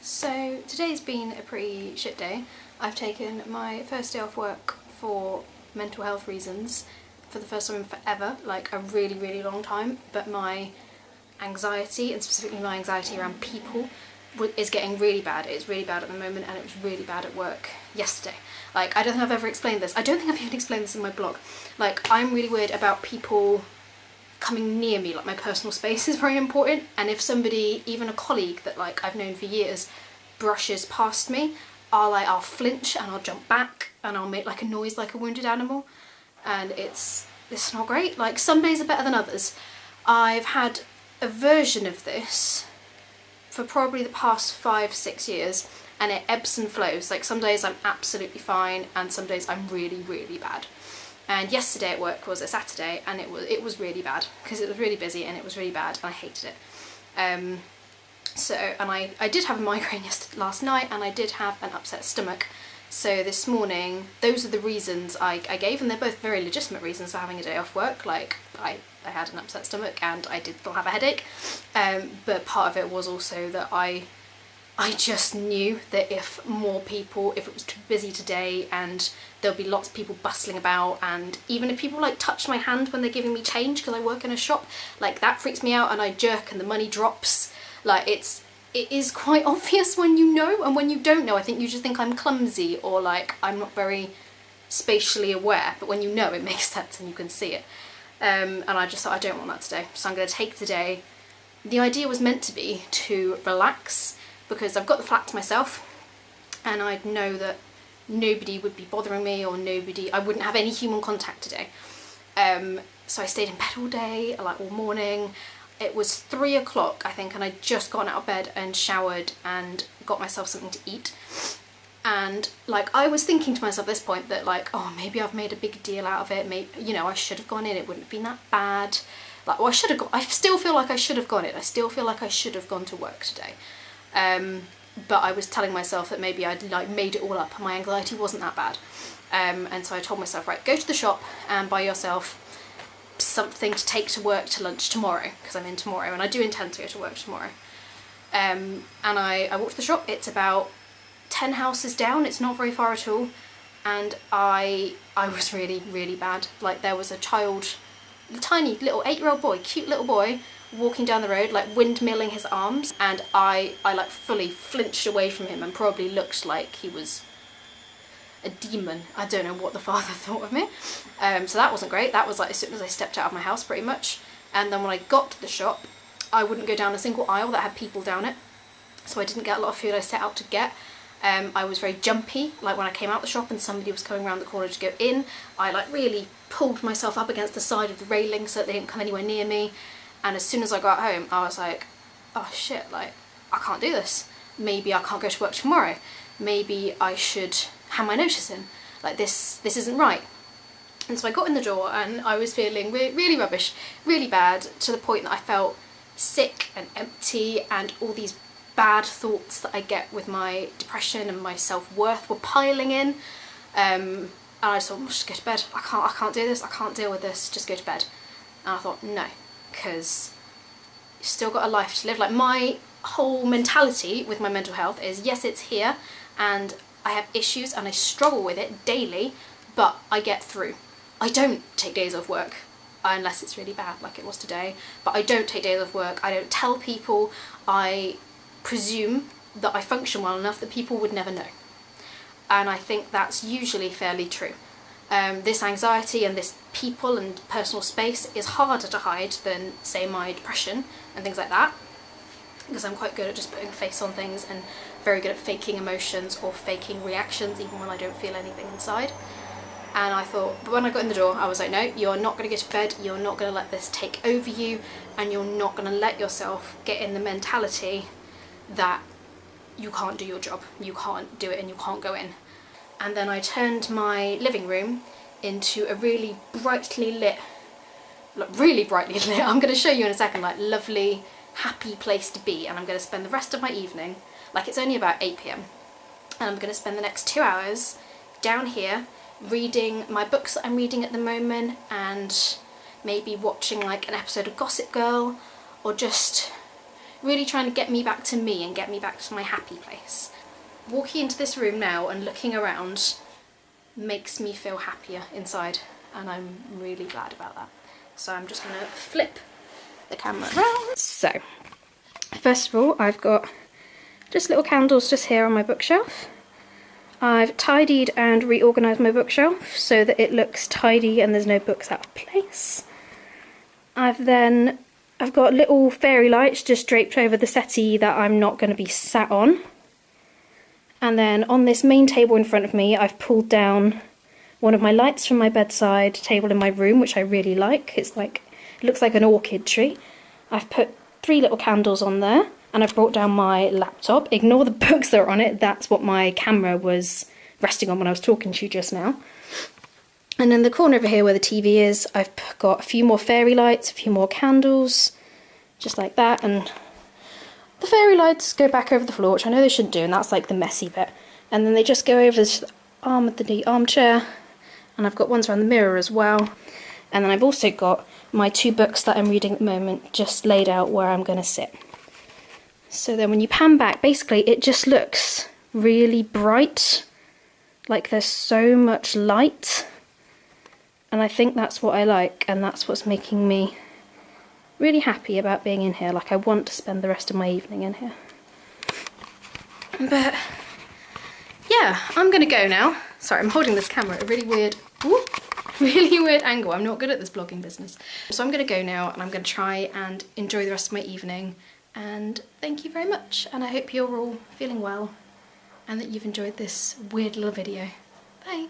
So today's been a pretty shit day. I've taken my first day off work for mental health reasons for the first time in forever, like a really long time, but my anxiety, and specifically my anxiety around people, is getting really bad. It's really bad at the moment, and it was really bad at work yesterday. Like, I don't think I've ever explained this. I don't think I've even explained this in my blog. Like, I'm really weird about people coming near me. Like, my personal space is very important, and if somebody, even a colleague that like I've known for years, brushes past me, I'll flinch and I'll jump back and I'll make like a noise like a wounded animal, and it's not great. Like, some days are better than others. I've had a version of this for probably the past 5-6 years, and it ebbs and flows. Like, some days I'm absolutely fine and some days I'm really bad. And yesterday at work was a Saturday, and it was really bad because it was really busy and it was really bad and I hated it. And I did have a migraine last night, and I did have an upset stomach. So this morning, those are the reasons I gave, and they're both very legitimate reasons for having a day off work. Like, I had an upset stomach and I did still have a headache, but part of it was also that I just knew that if it was too busy today and there'll be lots of people bustling about, and even if people like touch my hand when they're giving me change because I work in a shop, like that freaks me out and I jerk and the money drops. Like, it is quite obvious when you know, and when you don't know I think you just think I'm clumsy or like I'm not very spatially aware, but when you know it makes sense and you can see it. And I just thought I don't want that today, so I'm going to take today. The idea was meant to be to relax, because I've got the flat to myself and I'd know that nobody would be bothering me, or I wouldn't have any human contact today. So I stayed in bed all day, like all morning. It was 3 o'clock I think, and I'd just gotten out of bed and showered and got myself something to eat. And like, I was thinking to myself at this point that like, oh, maybe I've made a big deal out of it, maybe, you know, I should have gone in, it wouldn't have been that bad. Like, well, I still feel like I should have gone in, I still feel like I should have gone to work today. But I was telling myself that maybe I'd like made it all up and my anxiety wasn't that bad. And so I told myself, right, go to the shop and buy yourself something to take to work to lunch tomorrow, because I'm in tomorrow and I do intend to go to work tomorrow. And I walked to the shop. It's about 10 houses down, it's not very far at all, and I was really bad. Like, there was a child, a tiny little 8-year-old boy, cute little boy, walking down the road, like windmilling his arms, and I like fully flinched away from him and probably looked like he was a demon. I don't know what the father thought of me. So that wasn't great. That was like as soon as I stepped out of my house pretty much. And then when I got to the shop, I wouldn't go down a single aisle that had people down it, so I didn't get a lot of food I set out to get. I was very jumpy. Like, when I came out the shop and somebody was coming around the corner to go in, I like really pulled myself up against the side of the railing so that they didn't come anywhere near me. And as soon as I got home, I was like, oh shit, like, I can't do this. Maybe I can't go to work tomorrow. Maybe I should hand my notice in. Like, this isn't right. And so I got in the door and I was feeling really rubbish, really bad, to the point that I felt sick and empty, and all these bad thoughts that I get with my depression and my self-worth were piling in. And I just thought, just go to bed. I can't do this. I can't deal with this. Just go to bed. And I thought, no, because you've still got a life to live. Like, my whole mentality with my mental health is, yes, it's here and I have issues and I struggle with it daily, but I get through. I don't take days off work unless it's really bad, like it was today, but I don't take days off work. I don't tell people. I presume that I function well enough that people would never know. And I think that's usually fairly true. This anxiety and this people and personal space is harder to hide than, say, my depression and things like that, because I'm quite good at just putting a face on things and very good at faking emotions or faking reactions even when I don't feel anything inside. And I thought, but when I got in the door, I was like, no, you're not going to go to bed, you're not going to let this take over you, and you're not going to let yourself get in the mentality that you can't do your job, you can't do it, and you can't go in. And then I turned my living room into a really brightly lit, I'm going to show you in a second, like, lovely, happy place to be. And I'm going to spend the rest of my evening, like, it's only about 8 p.m, and I'm going to spend the next 2 hours down here reading my books that I'm reading at the moment, and maybe watching like an episode of Gossip Girl, or just really trying to get me back to me and get me back to my happy place. Walking into this room now and looking around makes me feel happier inside, and I'm really glad about that. So I'm just gonna flip the camera around. So, first of all, I've got just little candles just here on my bookshelf. I've tidied and reorganised my bookshelf so that it looks tidy and there's no books out of place. I've got little fairy lights just draped over the settee that I'm not going to be sat on. And then on this main table in front of me, I've pulled down one of my lights from my bedside table in my room, which I really like. It looks like an orchid tree. I've put 3 little candles on there, and I've brought down my laptop. Ignore the books that are on it, that's what my camera was resting on when I was talking to you just now. And in the corner over here where the TV is, I've got a few more fairy lights, a few more candles, just like that, and the fairy lights go back over the floor, which I know they shouldn't do, and that's like the messy bit. And then they just go over this arm of the armchair, and I've got ones around the mirror as well. And then I've also got my 2 books that I'm reading at the moment just laid out where I'm going to sit. So then when you pan back, basically it just looks really bright, like there's so much light. And I think that's what I like, and that's what's making me really happy about being in here. Like, I want to spend the rest of my evening in here. But yeah, I'm gonna go now. Sorry, I'm holding this camera at a really weird angle. I'm not good at this vlogging business. So I'm gonna go now, and I'm gonna try and enjoy the rest of my evening. And thank you very much, and I hope you're all feeling well and that you've enjoyed this weird little video. Bye.